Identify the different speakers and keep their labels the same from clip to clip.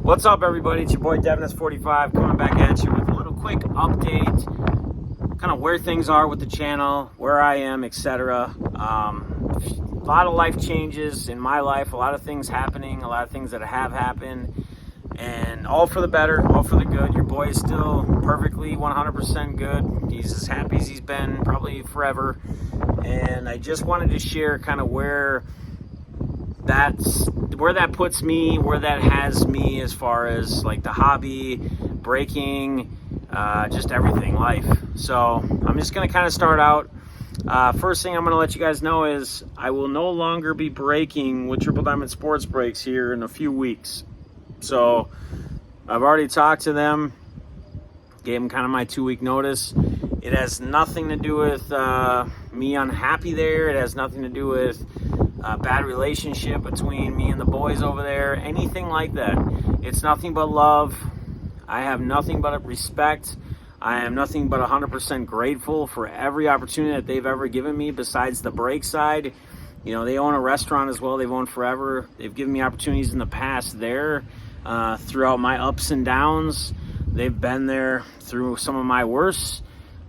Speaker 1: What's up, everybody? It's your boy Devin45 coming back at you with a little quick update, kind of where things are with the channel, where I am, etc. A lot of life changes in my life, a lot of things happening, a lot of things that have happened, and all for the better, all for the good. Your boy is still perfectly 100% good. He's as happy as he's been probably forever, and I just wanted to share kind of where that puts me, where that has me as far as like the hobby, breaking, just everything, life. So I'm just going to kind of start out. First thing I'm going to let you guys know is I will no longer be breaking with Triple Diamond Sports Breaks here in a few weeks. So I've already talked to them, gave them kind of my 2-week notice. It has nothing to do with me unhappy there. It has nothing to do with bad relationship between me and the boys over there, anything like that. It's nothing but love. I have nothing but respect. I am nothing but 100% grateful for every opportunity that they've ever given me besides the break side. You know, they own a restaurant as well. They've owned forever. They've given me opportunities in the past there throughout my ups and downs. They've been there through some of my worst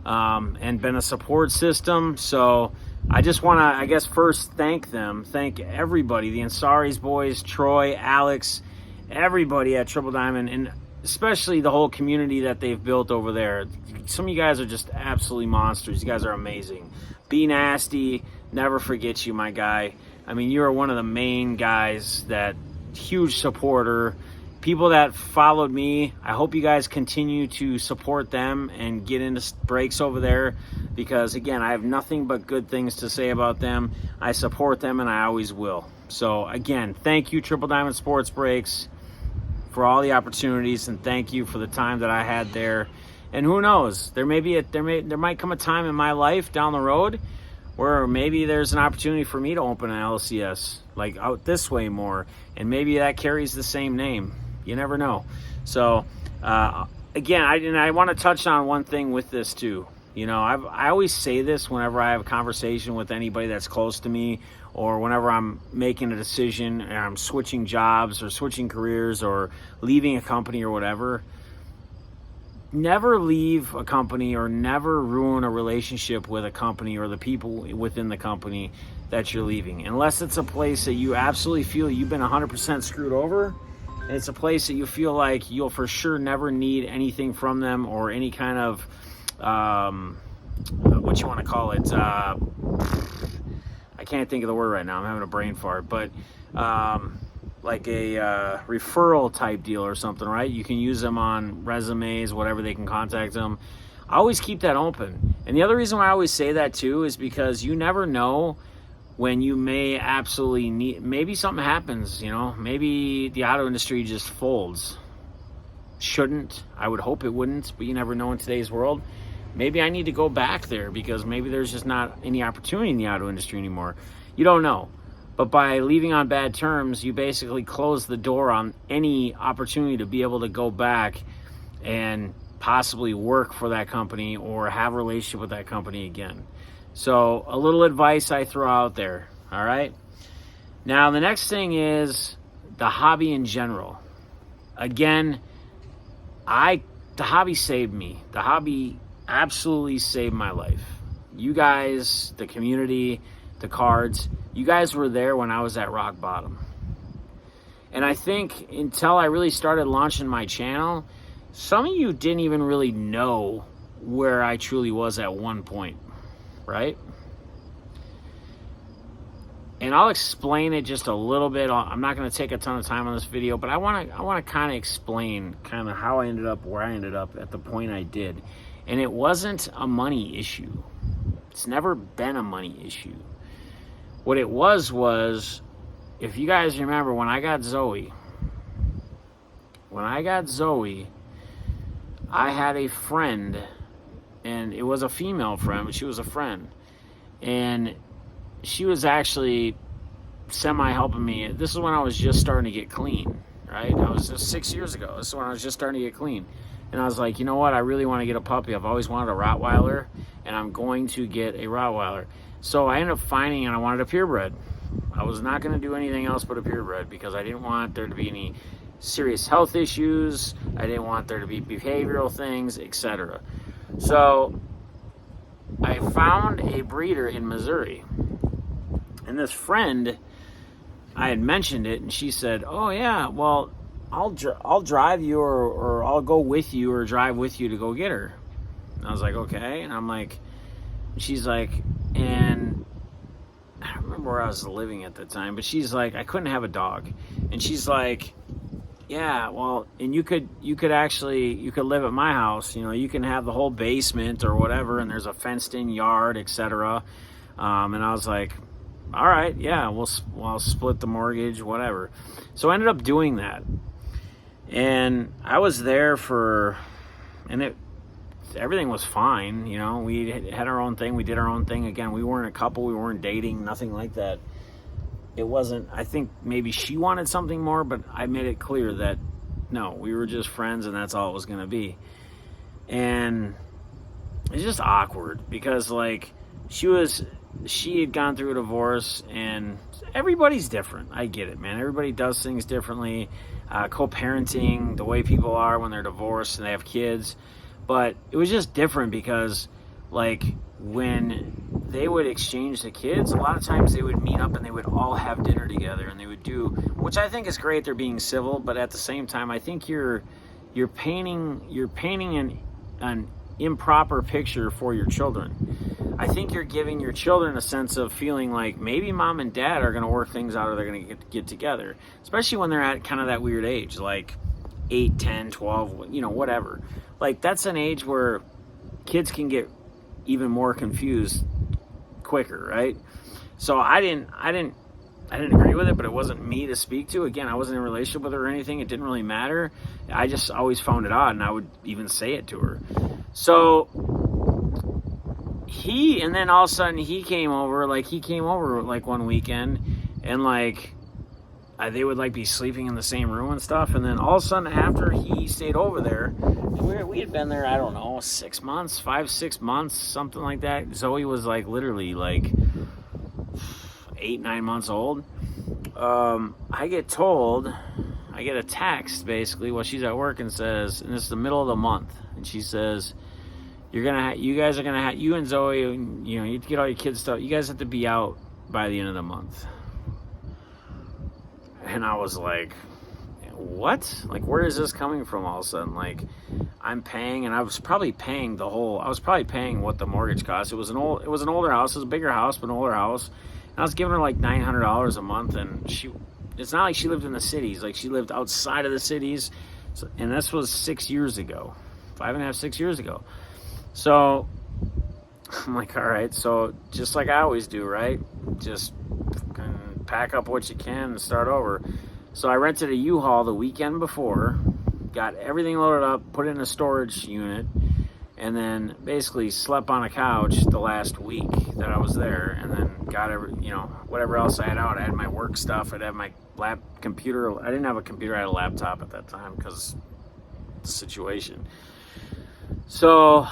Speaker 1: and been a support system. So I just want to, I guess, first thank them. Thank everybody, the Ansari's boys, Troy, Alex, everybody at Triple Diamond, and especially the whole community that they've built over there. Some of you guys are just absolutely monsters. You guys are amazing. Be Nasty, never forget you, my guy. I mean, you are one of the main guys, that huge supporter. People that followed me, I hope you guys continue to support them and get into breaks over there, because again, I have nothing but good things to say about them. I support them and I always will. So again, thank you, Triple Diamond Sports Breaks, for all the opportunities, and thank you for the time that I had there. And who knows, there might come a time in my life down the road where maybe there's an opportunity for me to open an LCS, like out this way more, and maybe that carries the same name. You never know. So again, I want to touch on one thing with this too. You know, I always say this whenever I have a conversation with anybody that's close to me, or whenever I'm making a decision and I'm switching jobs or switching careers or leaving a company or whatever. Never leave a company or never ruin a relationship with a company or the people within the company that you're leaving, unless it's a place that you absolutely feel you've been 100% screwed over. And it's a place that you feel like you'll for sure never need anything from them, or any kind of, what you want to call it, I can't think of the word right now, I'm having a brain fart, but like a referral type deal or something, right? You can use them on resumes, whatever, they can contact them. I always keep that open. And the other reason why I always say that too is because you never know when you may absolutely need, maybe something happens, you know, maybe the auto industry just folds. Shouldn't, I would hope it wouldn't, but you never know in today's world. Maybe I need to go back there because maybe there's just not any opportunity in the auto industry anymore. You don't know. But by leaving on bad terms, you basically close the door on any opportunity to be able to go back and possibly work for that company or have a relationship with that company again. So a little advice I throw out there, all right? Now, the next thing is the hobby in general. Again, the hobby saved me. The hobby absolutely saved my life. You guys, the community, the cards, you guys were there when I was at rock bottom. And I think until I really started launching my channel, some of you didn't even really know where I truly was at one point. Right? And I'll explain it just a little bit. I'm not going to take a ton of time on this video, but I want to kind of explain kind of how I ended up where I ended up at the point I did. And it wasn't a money issue. It's never been a money issue. What it was, if you guys remember, when I got Zoe, I had a friend. And it was a female friend, but she was a friend. And she was actually semi-helping me. This is when I was just starting to get clean, right? I was just 6 years ago. This is when I was just starting to get clean. And I was like, you know what? I really want to get a puppy. I've always wanted a Rottweiler, and I'm going to get a Rottweiler. So I ended up finding, and I wanted a purebred. I was not going to do anything else but a purebred because I didn't want there to be any serious health issues. I didn't want there to be behavioral things, etc. So I found a breeder in Missouri. And this friend, I had mentioned it, and she said, oh yeah, well, I'll drive you or I'll go with you or drive with you to go get her. And I was like, okay. And I'm like, she's like, and I don't remember where I was living at the time, but she's like, I couldn't have a dog. And she's like, yeah, well, and you could live at my house. You know, you can have the whole basement or whatever, and there's a fenced-in yard, etc. And I was like, all right, yeah, I'll split the mortgage, whatever. So I ended up doing that, and I was there everything was fine. You know, we had our own thing, we did our own thing. Again, we weren't a couple, we weren't dating, nothing like that. It wasn't, I think maybe she wanted something more, but I made it clear that no, we were just friends and that's all it was going to be. And it's just awkward because like she had gone through a divorce, and everybody's different. I get it, man. Everybody does things differently. Co-parenting, the way people are when they're divorced and they have kids. But it was just different because like when they would exchange the kids, a lot of times they would meet up and they would all have dinner together, and they would do, which I think is great. They're being civil, but at the same time, I think you're painting an improper picture for your children. I think you're giving your children a sense of feeling like maybe mom and dad are going to work things out, or they're going to get together, especially when they're at kind of that weird age, like 8, 10, 12, you know, whatever. Like that's an age where kids can get even more confused quicker, right? So I didn't agree with it, but it wasn't me to speak to. Again, I wasn't in a relationship with her or anything. It didn't really matter. I just always found it odd, and I would even say it to her. So and then all of a sudden he came over like one weekend, and like they would like be sleeping in the same room and stuff. And then all of a sudden after he stayed over there, we had been there, I don't know, 6 months, 5-6 months, something like that. Zoe was like literally like 8-9 months old. I get a text basically while she's at work and says, and this is the middle of the month, and she says, you and Zoe, you know, you have to get all your kids stuff. You guys have to be out by the end of the month. And I was like, what? Like, where is this coming from all of a sudden? Like, I'm paying, and I was probably paying what the mortgage cost. It was an older house. It was a bigger house, but an older house. And I was giving her like $900 a month, and it's not like she lived in the cities. Like, she lived outside of the cities. So, and this was 6 years ago, 5.5, 6 years ago. So I'm like, all right. So just like I always do, right? Just pack up what you can and start over. So I rented a U-Haul the weekend before, got everything loaded up, put it in a storage unit, and then basically slept on a couch the last week that I was there, and then got whatever else I had out. I had my work stuff. I'd have my computer. I didn't have a computer. I had a laptop at that time because of the situation. So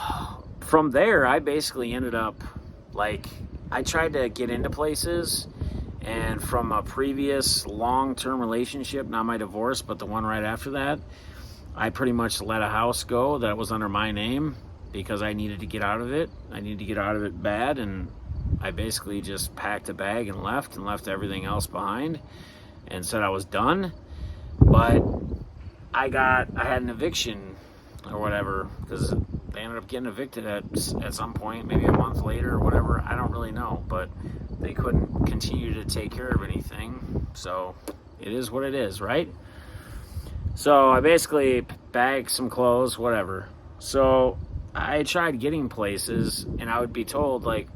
Speaker 1: from there, I basically ended up like, I tried to get into places. And from a previous long-term relationship, not my divorce, but the one right after that, I pretty much let a house go that was under my name because I needed to get out of it. I needed to get out of it bad, and I basically just packed a bag and left everything else behind and said I was done. But I had an eviction or whatever, because they ended up getting evicted at some point, maybe a month later or whatever. I don't really know, but they couldn't continue to take care of anything. So it is what it is, right? So I basically bagged some clothes, whatever. So I tried getting places, and I would be told, like,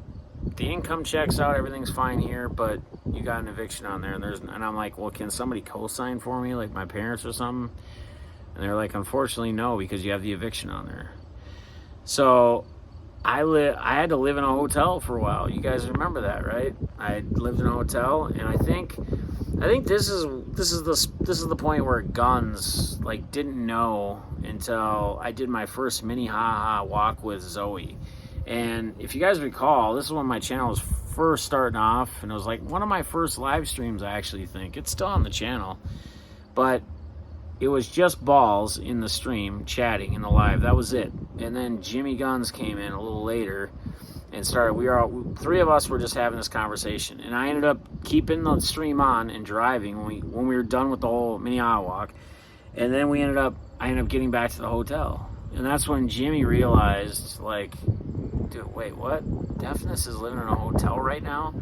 Speaker 1: the income checks out, everything's fine here, but you got an eviction on there. And I'm like, well, can somebody co-sign for me, like my parents or something? And they're like, unfortunately, no, because you have the eviction on there. So I had to live in a hotel for a while. You guys remember that, right? I lived in a hotel, and I think this is the point where guns like didn't know until I did my first mini haha walk with Zoe. And if you guys recall, this is when my channel was first starting off, and it was like one of my first live streams. I actually think it's still on the channel, but it was just balls in the stream chatting in the live. That was it. And then Jimmy Guns came in a little later and started. Three of us were just having this conversation, and I ended up keeping the stream on and driving when we were done with the whole mini aisle walk. And then I ended up getting back to the hotel, and that's when Jimmy realized, like, dude, wait, what? Deafness is living in a hotel right now.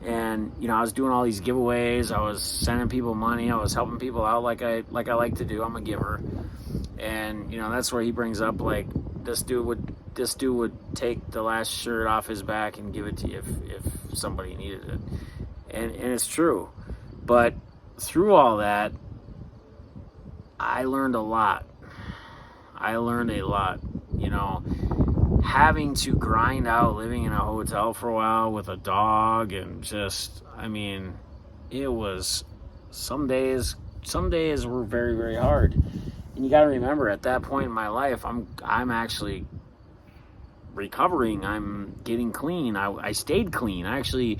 Speaker 1: And I was doing all these giveaways. I was sending people money. I was helping people out like I like to do. I'm a giver, and that's where he brings up, like, this dude would take the last shirt off his back and give it to you if somebody needed it, and it's true. But through all that, I learned a lot. Having to grind out living in a hotel for a while with a dog, and just, it was, some days were very, very hard. And you got to remember, at that point in my life, I'm actually recovering. I'm getting clean. I stayed clean. I actually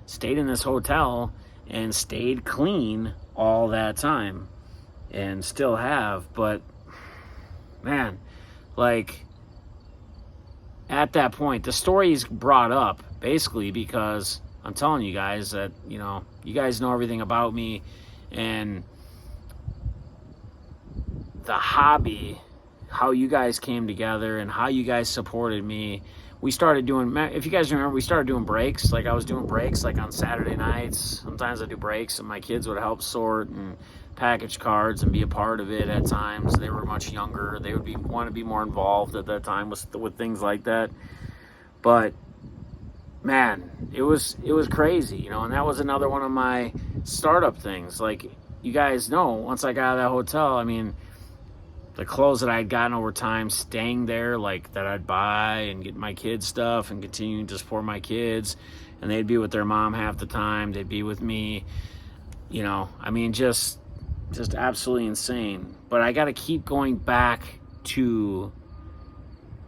Speaker 1: stayed in this hotel and stayed clean all that time, and still have. But man, like, at that point, the story's brought up basically because I'm telling you guys that, you guys know everything about me, and the hobby, how you guys came together and how you guys supported me. We started doing, if you guys remember, we started doing breaks. Like, I was doing breaks like on Saturday nights. Sometimes I do breaks, and my kids would help sort and package cards and be a part of it at times. They were much younger. They would want to be more involved at that time with things like that. But man, it was crazy, and that was another one of my startup things. Like, you guys know, once I got out of that hotel, the clothes that I had gotten over time, staying there, like, that I'd buy and get my kids stuff and continuing to support my kids, and they'd be with their mom half the time, they'd be with me, just absolutely insane. But I got to keep going back to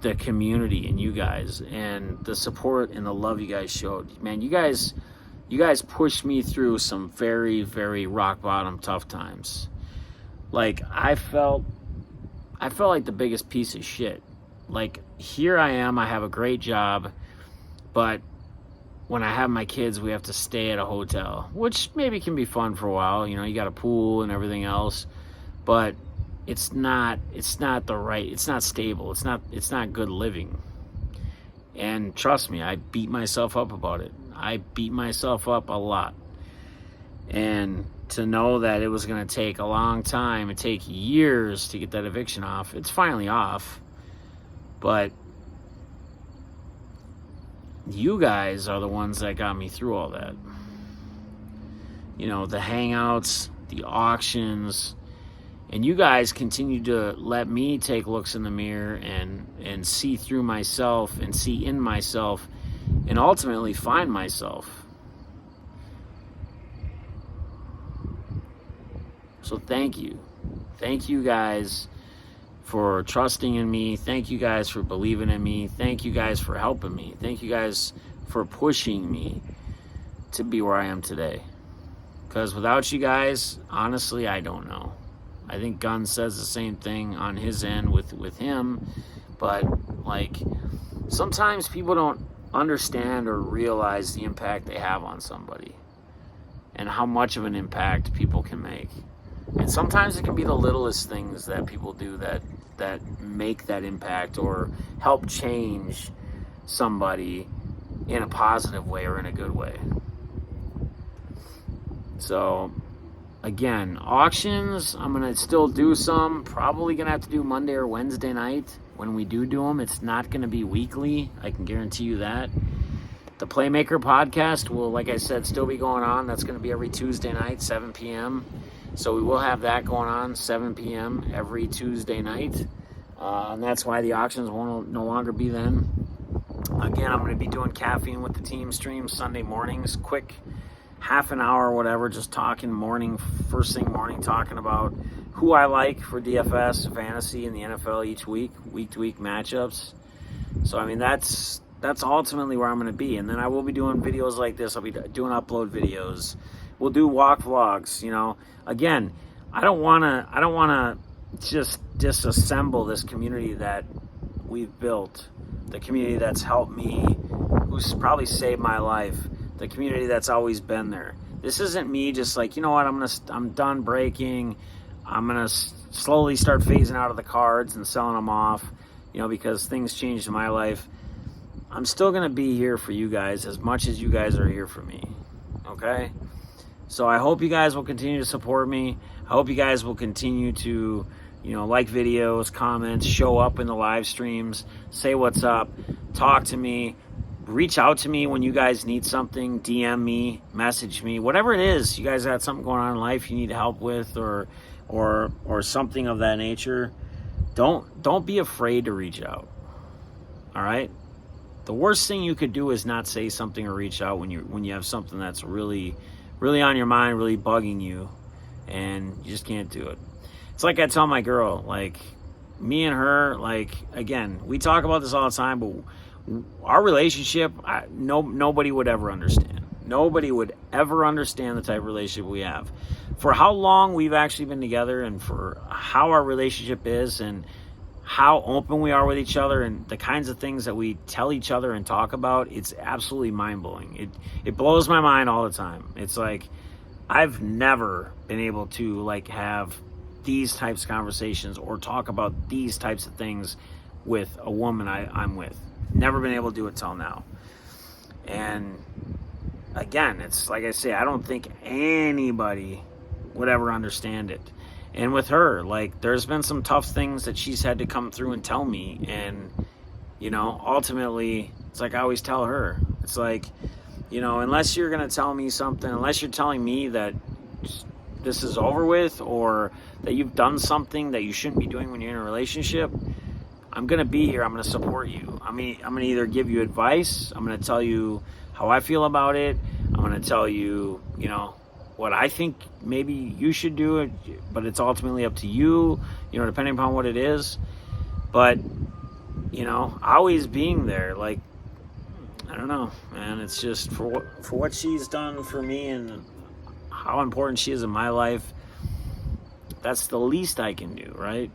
Speaker 1: the community and you guys, and the support and the love you guys showed. Man, you guys pushed me through some very, very rock bottom tough times. Like, I felt like the biggest piece of shit. Like, here I am, I have a great job, but when I have my kids, we have to stay at a hotel, which maybe can be fun for a while. You got a pool and everything else, but it's not stable. It's not good living. And trust me, I beat myself up about it. I beat myself up a lot. And to know that it was going to take a long time, it take years to get that eviction off. It's finally off, but you guys are the ones that got me through all that. The hangouts, the auctions, and you guys continue to let me take looks in the mirror and see through myself and see in myself and ultimately find myself. So thank you. Thank you guys for trusting in me. Thank you guys for believing in me. Thank you guys for helping me. Thank you guys for pushing me to be where I am today. Because without you guys, honestly, I don't know. I think Gunn says the same thing on his end with him. But, like, sometimes people don't understand or realize the impact they have on somebody and how much of an impact people can make. And sometimes it can be the littlest things that people do that make that impact or help change somebody in a positive way or in a good way. So, again, auctions, I'm going to still do some. Probably going to have to do Monday or Wednesday night. When we do them, it's not going to be weekly. I can guarantee you that. The Playmaker podcast will, like I said, still be going on. That's going to be every Tuesday night, 7 p.m. So we will have that going on, 7 p.m. every Tuesday night. And that's why the auctions won't no longer be then. Again, I'm going to be doing Caffeine with the Team streams Sunday mornings, quick half an hour or whatever, just talking first thing morning, talking about who I like for DFS, fantasy, and the NFL each week to week matchups. So, that's ultimately where I'm going to be. And then I will be doing videos like this. I'll be doing upload videos. We'll do walk vlogs, Again, I don't want to just disassemble this community that we've built, the community that's helped me, who's probably saved my life, the community that's always been there. This isn't me just like, you know what, I'm done breaking. I'm going to slowly start phasing out of the cards and selling them off, because things changed in my life. I'm still going to be here for you guys as much as you guys are here for me. Okay? So I hope you guys will continue to support me. I hope you guys will continue to, like videos, comments, show up in the live streams, say what's up, talk to me, reach out to me when you guys need something, DM me, message me, whatever it is. You guys got something going on in life you need help with or something of that nature. Don't be afraid to reach out. All right? The worst thing you could do is not say something or reach out when you have something that's really, really on your mind, really bugging you, and you just can't do it. It's like I tell my girl, like, me and her, like, again, we talk about this all the time, but our relationship, nobody would ever understand. Nobody would ever understand the type of relationship we have. For how long we've actually been together, and for how our relationship is, and how open we are with each other, and the kinds of things that we tell each other and talk about, it's absolutely mind-blowing. It blows my mind all the time. It's like, I've never been able to like have these types of conversations or talk about these types of things with a woman I'm with. Never been able to do it till now. And again, it's like I say, I don't think anybody would ever understand it. And with her, like, there's been some tough things that she's had to come through and tell me. And, ultimately, it's like I always tell her. It's like, unless you're going to tell me something, unless you're telling me that this is over with, or that you've done something that you shouldn't be doing when you're in a relationship, I'm going to be here. I'm going to support you. I'm going to either give you advice. I'm going to tell you how I feel about it. I'm going to tell you, what I think maybe you should do it, but it's ultimately up to you, depending upon what it is. But, always being there, like, I don't know, man, it's just for what she's done for me and how important she is in my life. That's the least I can do, right?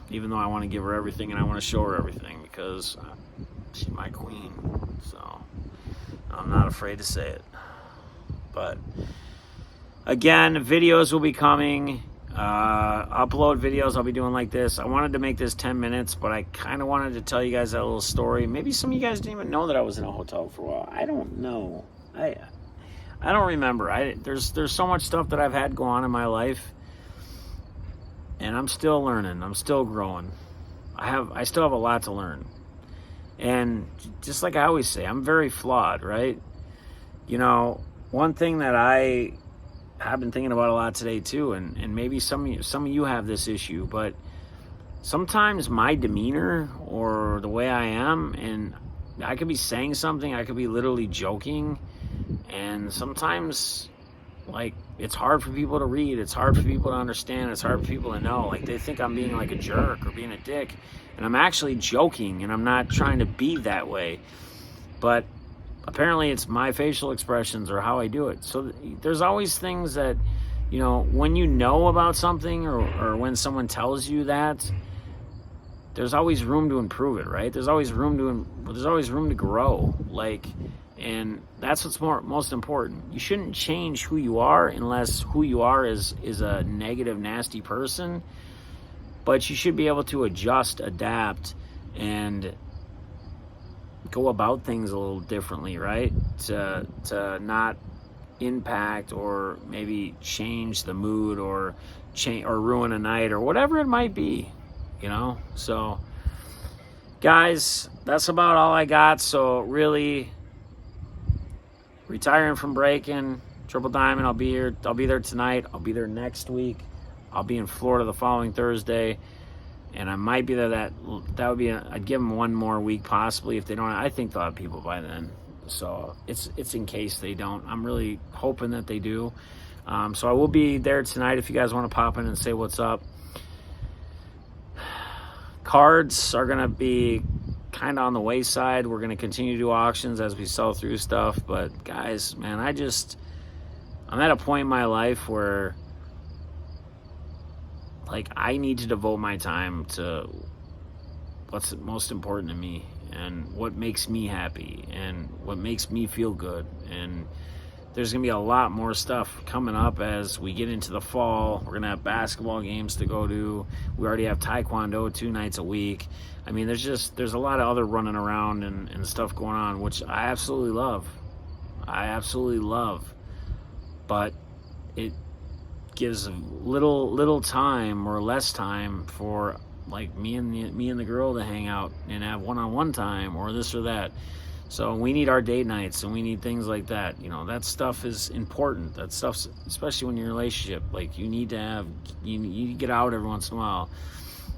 Speaker 1: Even though I want to give her everything and I want to show her everything, because she's my queen. So I'm not afraid to say it. But again, videos will be coming. Upload videos I'll be doing like this. I wanted to make this 10 minutes, but I kind of wanted to tell you guys that little story. Maybe some of you guys didn't even know that I was in a hotel for a while. I don't know. I don't remember. There's so much stuff that I've had go on in my life, and I'm still learning. I'm still growing. I still have a lot to learn. And just like I always say, I'm very flawed, right? One thing that I have been thinking about a lot today too, and maybe some of you have this issue, but sometimes my demeanor or the way I am, and I could be saying something, I could be literally joking, and sometimes, like, it's hard for people to read, it's hard for people to understand, it's hard for people to know. Like, they think I'm being like a jerk or being a dick, and I'm actually joking, and I'm not trying to be that way. But apparently it's my facial expressions or how I do it. So there's always things that, when you know about something, or when someone tells you that, there's always room to improve it, right? There's always room to grow. Like, and that's what's most important. You shouldn't change who you are unless who you are is a negative, nasty person. But you should be able to adjust, adapt, and go about things a little differently, right? To not impact or maybe change the mood or ruin a night or whatever it might be, So, guys, that's about all I got. So really, retiring from breaking, Triple Diamond. I'll be here. I'll be there tonight. I'll be there next week. I'll be in Florida the following Thursday. And I might be there. That would be. I'd give them one more week possibly if they don't. I think they'll have people by then. So it's in case they don't. I'm really hoping that they do. So I will be there tonight if you guys want to pop in and say what's up. Cards are gonna be kind of on the wayside. We're gonna continue to do auctions as we sell through stuff. But guys, man, I'm at a point in my life where like, I need to devote my time to what's most important to me and what makes me happy and what makes me feel good. And there's going to be a lot more stuff coming up as we get into the fall. We're going to have basketball games to go to. We already have Taekwondo 2 nights a week. I mean, there's a lot of other running around and stuff going on, which I absolutely love. But it gives little time or less time for like me and the girl to hang out and have one-on-one time or this or that. So we need our date nights and we need things like that. That stuff is important. That stuff's, especially when you're in a relationship, like you need to get out every once in a while,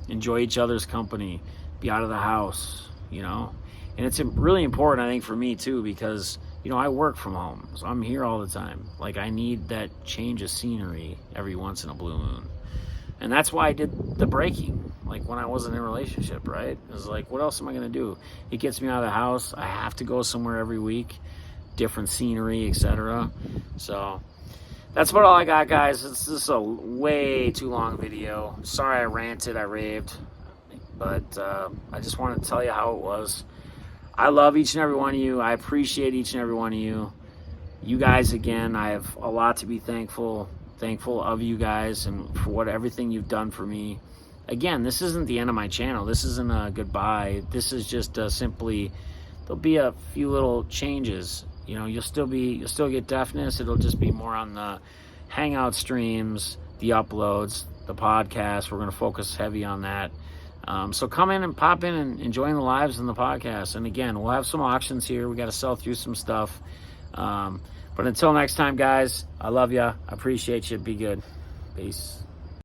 Speaker 1: enjoy each other's company, be out of the house, and it's really important, I think, for me too, because I work from home, so I'm here all the time. Like, I need that change of scenery every once in a blue moon. And that's why I did the breaking, like when I wasn't in a relationship, right? It was like, what else am I going to do? It gets me out of the house. I have to go somewhere every week, different scenery, etc. So that's about all I got, guys. This is a way too long video. Sorry I ranted, I raved, but I just wanted to tell you how it was. I love each and every one of you. I appreciate each and every one of you. You guys, again, I have a lot to be thankful of you guys and for everything you've done for me. Again, this isn't the end of my channel. This isn't a goodbye. This is just simply, there'll be a few little changes. You'll still get deafness. It'll just be more on the hangout streams, the uploads, the podcast. We're going to focus heavy on that. So come in and pop in and join the lives and the podcast. And again, we'll have some auctions here. We got to sell through some stuff. But until next time, guys, I love you. I appreciate you. Be good. Peace.